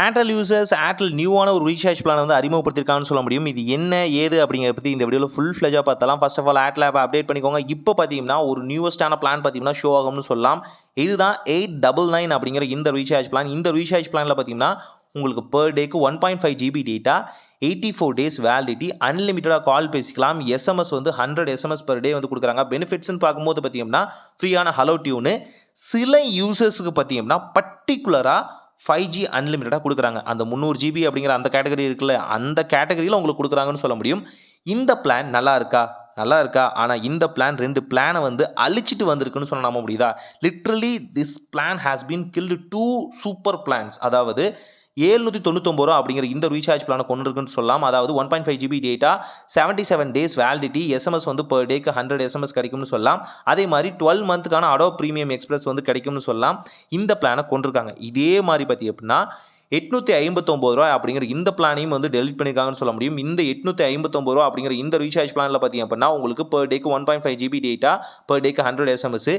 Airtel users Airtel நியூவான ஒரு recharge plan வந்து அறிமுகப்படுத்திருக்காங்கன்னு சொல்ல முடியும். இது என்ன ஏது அப்படிங்கிறத பற்றி இந்த வீடியோவில் ஃபுல் ஃப்ளெஜாக பார்த்தலாம். ஃபர்ஸ்ட் ஆஃப் ஆல் ஏர்டெல் ஆப்பை அப்டேட் பண்ணிக்கோங்க. இப்போ பார்த்தீங்கன்னா ஒரு நியூவஸ்டான பிளான் பார்த்தீங்கன்னா ஷோ ஆகும்னு சொல்லலாம். இதுதான் 899 அப்படிங்கிற இந்த ரீசார்ஜ் பிளான். இந்த ரீசார்ஜ் பிளானில் பார்த்தீங்கன்னா உங்களுக்கு பெர் டேக்கு 1.5 GB டேட்டா, 84 டேஸ் வேலிடிட்டி, அன்லிமிட்டடாக கால் பேசிக்கலாம். எஸ்எம்எஸ் வந்து 100 எஸ்எம்எஸ் பெர் டே வந்து கொடுக்குறாங்க. பெனிஃபிட்ஸ்னு பார்க்கும்போது பார்த்தீங்கன்னா ஃப்ரீயான ஹலோ டியூனு, சில யூசர்ஸுக்கு பார்த்தீங்கன்னா பர்டிகுலராக 5G அன்லிமிட்டடாக கொடுக்குறாங்க. அந்த 300 GB அப்படிங்கிற அந்த கேட்டகரி இருக்குல்ல, அந்த கேட்டகரியில் உங்களுக்கு கொடுக்குறாங்கன்னு சொல்ல முடியும். இந்த பிளான் நல்லா இருக்கா? நல்லா இருக்கா? ஆனால் இந்த பிளான் 2 பிளானை வந்து அழிச்சிட்டு வந்திருக்குன்னு சொல்ல நம்ப முடியுதா? Literally this plan has been killed 2 super plans. அதாவது 799 ரூபா அப்படிங்கிற இந்த ரீசார்ஜ் பிளானை கொண்டு இருக்குன்னு சொல்லலாம். அதாவது 1.5 GB data, 77 days validity, SMS வந்து பெர் டேக்கு 100 எஸ்எம்எஸ் கிடைக்கும்னு சொல்லலாம். அதே மாதிரி 12 மந்த்துக்கான அடோப் பிரீமியம் எக்ஸ்பிரஸ் வந்து கிடைக்கும்னு சொல்லலாம். இந்த பிளானை கொண்டிருக்காங்க. இதே மாதிரி பற்றி எப்படின்னா 859 ரூபா அப்படிங்கிற இந்த பிளானையும் வந்து டெலிட் பண்ணியிருக்காங்கன்னு சொல்ல முடியும். இந்த 859 ரூபா அப்படிங்கிற இந்த ரீசார்ஜ் பிளானில் பார்த்தீங்க அப்படின்னா உங்களுக்கு பெர் டேக்கு 1.5 GB டேட்டா, பெர் டேக்கு 100 எஸ்எம்எஸ்,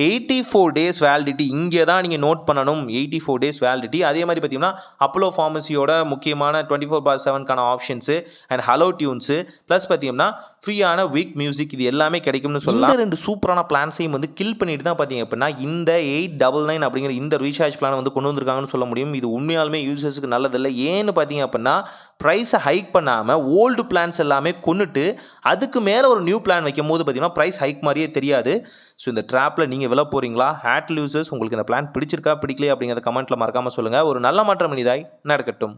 84 டேஸ் வேலிடிட்டி. இங்கே தான் நீங்கள் நோட் பண்ணணும், 84 டேஸ் வேலிடிட்டி. அதே மாதிரி பார்த்தீங்கன்னா அப்போலோ ஃபார்மசியோட முக்கியமான 24/7க்கான options and hello tunes plus பார்த்தீங்கன்னா ஃப்ரீயான வீக் மியூசிக், இது எல்லாமே கிடைக்கும்னு சொல்லலாம். இந்த 2 சூப்பரான பிளான்ஸையும் வந்து கில் பண்ணிட்டு தான் பார்த்தீங்க அப்படின்னா இந்த 899 அப்படிங்கிற இந்த ரீசார்ஜ் பிளான் வந்து கொண்டு வந்திருக்காங்கன்னு சொல்ல முடியும். இது உண்மையாலுமே யூசர்ஸுக்கு நல்லதில்லை. ஏன்னு பார்த்தீங்க அப்படின்னா ப்ரைஸை ஹைக் பண்ணாமல் ஓல்டு பிளான்ஸ் எல்லாமே கொண்டுட்டு அதுக்கு மேலே ஒரு நியூ பிளான் வைக்கும் போது பார்த்தீங்கன்னா ப்ரைஸ் ஹைக் மாதிரியே தெரியாது. ஸோ இந்த ட்ராப்பில் நீங்கள் விழ போகிறீங்களா? ஏர்டெல் யூசர்ஸ் உங்களுக்கு இந்த பிளான் பிடிச்சிருக்கா பிடிக்கலையா அப்படிங்கிறத கமெண்ட்டில் மறக்காமல் சொல்லுங்கள். ஒரு நல்ல மாற்றம் இனிதாய் நடக்கட்டும்.